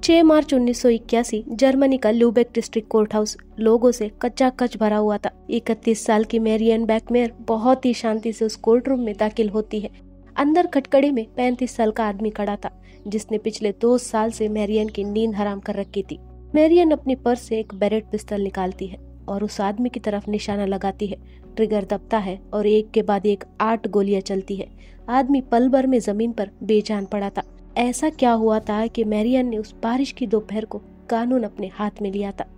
6 मार्च 1981 Germany का Lübeck district court house लोगों से कच्चा-कच भरा हुआ था। 31 साल की मैरियन बैकमेयर बहुत ही शांति से उस कोर्ट रूम में दाखिल होती है। अंदर खटखड़े में 35 साल का आदमी खड़ा था, जिसने पिछले 2 साल से मैरियन की नींद हराम कर रखी थी। मैरियन अपनी पर्स से एक बैरेट पिस्तौल निकालती है और उस आदमी की तरफ निशाना लगाती है। ट्रिगर दबता है और एक के बाद एक 8 गोलियां चलती है। आदमी पल भर में जमीन पर बेजान पड़ा था। ऐसा क्या हुआ था कि मैरियन ने उस बारिश की दोपहर को कानून अपने हाथ में लिया था।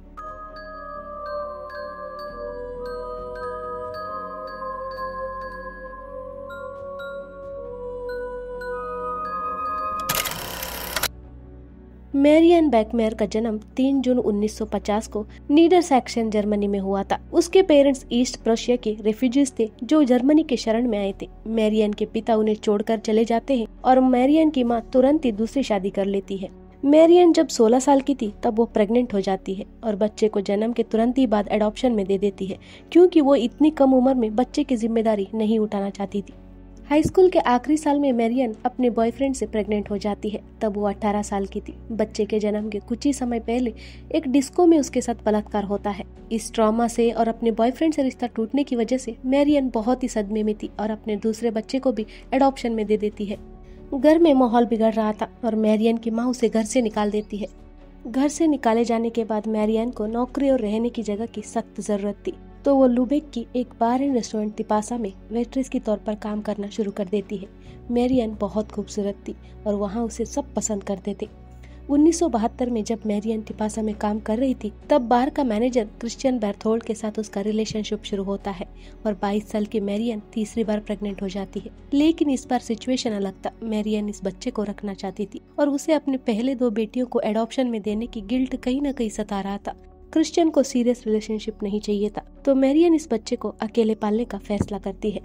मैरियन बैकमेयर का जन्म 3 जून 1950 को नीडरसैक्सन जर्मनी में हुआ था। उसके पेरेंट्स ईस्ट प्रुशिया के रेफ्यूजीज थे जो जर्मनी के शरण में आए थे। मैरियन के पिता उन्हें छोड़कर चले जाते हैं और मैरियन की मां तुरंत ही दूसरी शादी कर लेती है। मैरियन जब 16 साल की थी तब वो प्रेग्नेंट हो जाती है और बच्चे को जन्म के तुरंत ही बाद एडॉप्शन में दे देती है, क्योंकि वो इतनी कम उम्र में बच्चे की जिम्मेदारी नहीं उठाना चाहती थी। हाई स्कूल के आखिरी साल में मैरियन अपने बॉयफ्रेंड से प्रेग्नेंट हो जाती है। तब वो 18 साल की थी। बच्चे के जन्म के कुछ ही समय पहले एक डिस्को में उसके साथ बलात्कार होता है। इस ट्रॉमा से और अपने बॉयफ्रेंड से रिश्ता टूटने की वजह से मैरियन बहुत ही सदमे में थी और अपने दूसरे बच्चे को भी एडॉप्शन में दे देती है। घर में माहौल बिगड़ रहा था और मैरियन की माँ उसे घर से निकाल देती है। घर से निकाले जाने के बाद मैरियन को नौकरी और रहने की जगह की सख्त जरूरत थी, तो वो लुबेक की एक बार एंड रेस्टोरेंट तिपासा में वेट्रेस के तौर पर काम करना शुरू कर देती है। मैरियन बहुत खूबसूरत थी और वहाँ उसे सब पसंद करते थे। 1972 में जब मैरियन तिपासा में काम कर रही थी तब बार का मैनेजर क्रिश्चियन बेर्थोल्ड के साथ उसका रिलेशनशिप शुरू होता है और 22 साल की मैरियन तीसरी बार प्रेग्नेंट हो जाती है। लेकिन इस बार सिचुएशन अलग था। मैरियन इस बच्चे को रखना चाहती थी और उसे अपने पहले 2 बेटियों को एडॉप्शन में देने की गिल्ट कहीं न कहीं सता रहा था। क्रिश्चियन को सीरियस रिलेशनशिप नहीं चाहिए था, तो मैरियन इस बच्चे को अकेले पालने का फैसला करती है।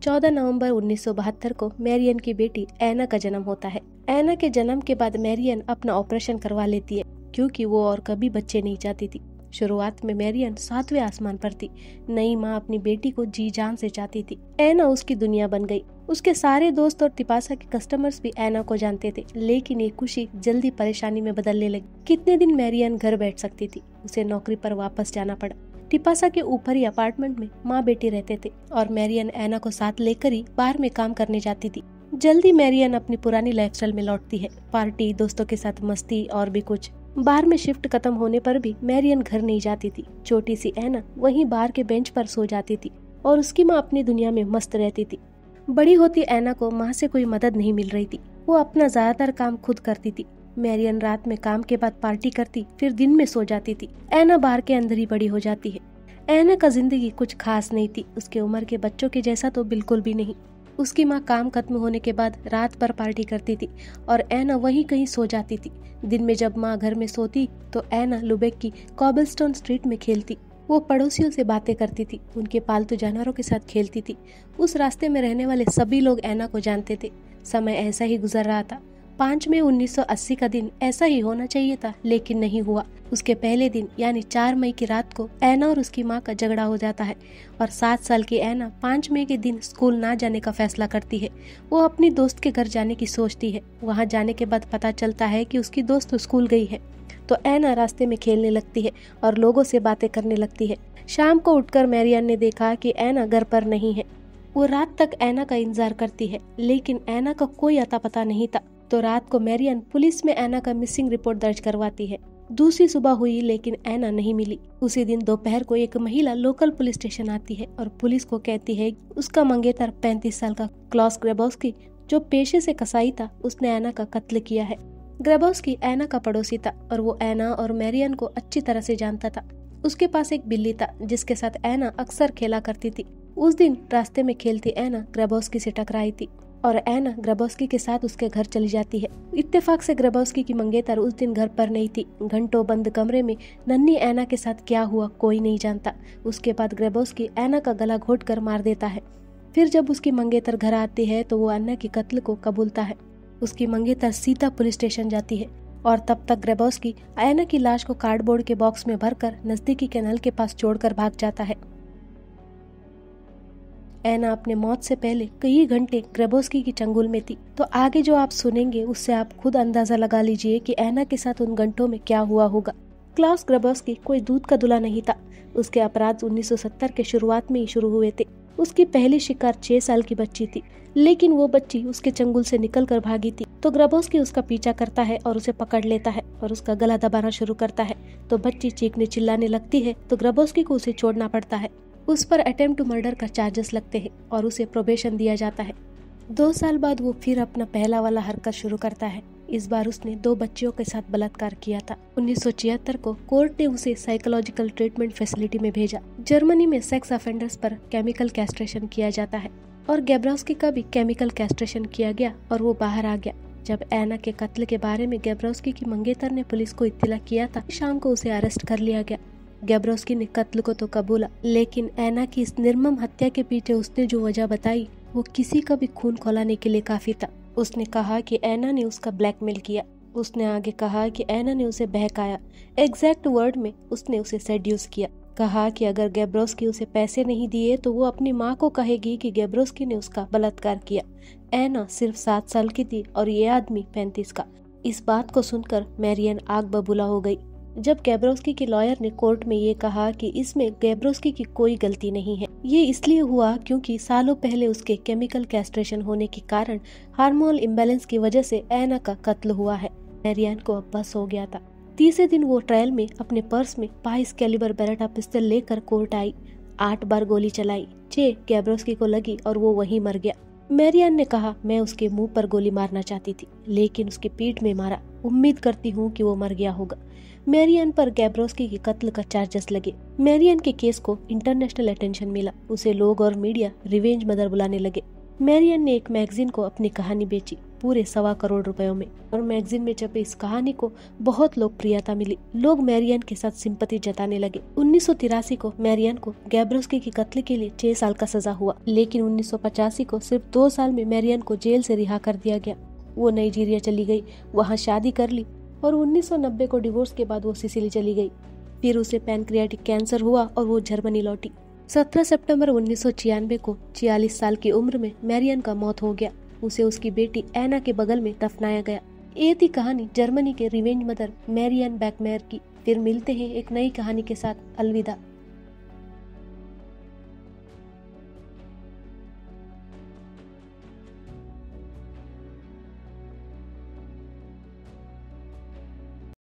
14 नवंबर 1972 को मैरियन की बेटी एना का जन्म होता है। एना के जन्म के बाद मैरियन अपना ऑपरेशन करवा लेती है, क्योंकि वो और कभी बच्चे नहीं चाहती थी। शुरुआत में मैरियन 7वें आसमान पर थी। नई माँ अपनी बेटी को जी जान से चाहती थी। एना उसकी दुनिया बन गई। उसके सारे दोस्त और तिपासा के कस्टमर्स भी एना को जानते थे, लेकिन ये खुशी जल्दी परेशानी में बदलने लगी। कितने दिन मैरियन घर बैठ सकती थी, उसे नौकरी पर वापस जाना पड़ा। तिपासा के ऊपर ही अपार्टमेंट में माँ बेटी रहते थे और मैरियन एना को साथ लेकर ही बार में काम करने जाती थी। जल्दी मैरियन अपनी पुरानी लाइफस्टाइल में लौटती है। पार्टी, दोस्तों के साथ मस्ती और भी कुछ। बार में शिफ्ट खत्म होने पर भी मैरियन घर नहीं जाती थी। छोटी सी एना वहीं बार के बेंच पर सो जाती थी और उसकी माँ अपनी दुनिया में मस्त रहती थी। बड़ी होती एना को माँ से कोई मदद नहीं मिल रही थी। वो अपना ज्यादातर काम खुद करती थी। मैरियन रात में काम के बाद पार्टी करती, फिर दिन में सो जाती थी। एना बार के अंदर ही बड़ी हो जाती है। एना का जिंदगी कुछ खास नहीं थी। उसके उम्र के बच्चों के जैसा तो बिल्कुल भी नहीं। उसकी माँ काम खत्म होने के बाद रात भर पार्टी करती थी और एना वहीं कहीं सो जाती थी। दिन में जब माँ घर में सोती तो एना लुबेक की कॉबलस्टोन स्ट्रीट में खेलती। वो पड़ोसियों से बातें करती थी, उनके पालतू जानवरों के साथ खेलती थी। उस रास्ते में रहने वाले सभी लोग एना को जानते थे। समय ऐसा ही गुजर रहा था। 5 मई 1980 का दिन ऐसा ही होना चाहिए था, लेकिन नहीं हुआ। उसके पहले दिन यानी 4 मई की रात को एना और उसकी माँ का झगड़ा हो जाता है और 7 साल की एना 5 मई के दिन स्कूल ना जाने का फैसला करती है। वो अपनी दोस्त के घर जाने की सोचती है। वहाँ जाने के बाद पता चलता है कि उसकी दोस्त स्कूल गई है, तो एना रास्ते में खेलने लगती है और लोगों से बातें करने लगती है। शाम को उठकर मैरियन ने देखा कि एना घर पर नहीं है। वो रात तक एना का इंतजार करती है, लेकिन एना का कोई अता पता नहीं था। तो रात को मैरियन पुलिस में एना का मिसिंग रिपोर्ट दर्ज करवाती है। दूसरी सुबह हुई, लेकिन एना नहीं मिली। उसी दिन दोपहर को एक महिला लोकल पुलिस स्टेशन आती है और पुलिस को कहती है उसका मंगेतर 35 साल का क्लॉस ग्रेबोस्की, जो पेशे से कसाई था, उसने एना का कत्ल किया है। ग्रेबोस्की एना का पड़ोसी था और वो एना और मैरियन को अच्छी तरह से जानता था। उसके पास एक बिल्ली था जिसके साथ एना अक्सर खेला करती थी। उस दिन रास्ते में खेलती एना ग्रेबोस्की से टकराई थी और एना ग्रेबोस्की के साथ उसके घर चली जाती है। इत्तेफाक से ग्रेबोस्की की मंगेतर उस दिन घर पर नहीं थी। घंटों बंद कमरे में नन्ही एना के साथ क्या हुआ कोई नहीं जानता। उसके बाद ग्रेबोस्की एना का गला घोट कर मार देता है। फिर जब उसकी मंगेतर घर आती है तो वो एना के कत्ल को कबूलता है। उसकी मंगेतर सीता पुलिस स्टेशन जाती है और तब तक ग्रेबोस्की एना की लाश को कार्डबोर्ड के बॉक्स में भरकर नजदीकी कैनाल के पास छोड़कर भाग जाता है। एना अपने मौत से पहले कई घंटे ग्रेबोस्की की चंगुल में थी। तो आगे जो आप सुनेंगे उससे आप खुद अंदाजा लगा लीजिए कि एना के साथ उन घंटों में क्या हुआ होगा। क्लाउस ग्रेबोस्की कोई दूध का दूल्हा नहीं था। उसके अपराध 1970 के शुरुआत में ही शुरू हुए थे। उसकी पहली शिकार 6 साल की बच्ची थी, लेकिन वो बच्ची उसके चंगुल से निकल कर भागी थी। तो ग्रेबोस्की उसका पीछा करता है और उसे पकड़ लेता है और उसका गला दबाना शुरू करता है। तो बच्ची चीखने चिल्लाने लगती है तो ग्रेबोस्की को उसे छोड़ना पड़ता है। उस पर अटेम्प्ट टू मर्डर का चार्जेस लगते हैं और उसे प्रोबेशन दिया जाता है। 2 साल बाद वो फिर अपना पहला वाला हरकत शुरू करता है। इस बार उसने 2 बच्चियों के साथ बलात्कार किया था। 1976 को कोर्ट ने उसे साइकोलॉजिकल ट्रीटमेंट फैसिलिटी में भेजा। जर्मनी में सेक्स ऑफेंडर्स पर केमिकल कैस्ट्रेशन किया जाता है और गैब्रोस्की का भी केमिकल कैस्ट्रेशन किया गया और वो बाहर आ गया। जब एना के कत्ल के बारे में गैब्रोस्की की मंगेतर ने पुलिस को इत्तला किया था, शाम को उसे अरेस्ट कर लिया गया। गैब्रोस्की ने कत्ल को तो कबूला, लेकिन एना की इस निर्मम हत्या के पीछे उसने जो वजह बताई वो किसी का भी खून खौलाने के लिए काफी था। उसने कहा कि एना ने उसका ब्लैकमेल किया। उसने आगे कहा कि एना ने उसे बहकाया। एग्जैक्ट वर्ड में उसने उसे सेड्यूस किया। कहा कि अगर गैब्रोस्की उसे पैसे नहीं दिए तो वो अपनी माँ को कहेगी कि गैब्रोस्की ने उसका बलात्कार किया। एना सिर्फ 7 साल की थी और ये आदमी 35 का। इस बात को सुनकर मैरियन आग बबूला हो गई। जब गैब्रोस्की के लॉयर ने कोर्ट में ये कहा कि इसमें गैब्रोस्की की कोई गलती नहीं है, ये इसलिए हुआ क्योंकि सालों पहले उसके केमिकल कैस्ट्रेशन होने के कारण हार्मोनल इम्बैलेंस की वजह से एना का कत्ल हुआ है। मैरियन को अब बस हो गया था। तीसरे दिन वो ट्रायल में अपने पर्स में 22 कैलिबर बेरेटा पिस्टल लेकर कोर्ट आई। 8 बार गोली चलाई। 6 गैब्रोस्की को लगी और वो वहीं मर गया। मैरियन ने कहा, मैं उसके मुंह पर गोली मारना चाहती थी, लेकिन उसकी पीठ में मारा। उम्मीद करती हूँ कि वो मर गया होगा। मैरियन पर गैब्रोस्की के कत्ल का चार्जेस लगे। मैरियन के केस को इंटरनेशनल अटेंशन मिला। उसे लोग और मीडिया रिवेंज मदर बुलाने लगे। मैरियन ने एक मैगजीन को अपनी कहानी बेची पूरे 1.25 करोड़ रुपयों में, और मैगजीन में छपे इस कहानी को बहुत लोकप्रियता मिली। लोग मैरियन के साथ सिंपैथी जताने लगे। 1983 को मैरियन को गैब्रोस्की के कत्ल के लिए 6 साल का सजा हुआ, लेकिन 1985 को सिर्फ 2 साल में मैरियन को जेल से रिहा कर दिया गया। वो नाइजीरिया चली गई, वहाँ शादी कर ली और 1990 को डिवोर्स के बाद वो सिसिली चली गई। फिर उसे पैनक्रियाटिक कैंसर हुआ और वो जर्मनी लौटी। 17 सितंबर 1996 को 46 साल की उम्र में मैरियन का मौत हो गया। उसे उसकी बेटी एना के बगल में दफनाया गया। ये थी कहानी जर्मनी के रिवेंज मदर मैरियन बैकमेयर की। फिर मिलते हैं एक नई कहानी के साथ। अलविदा।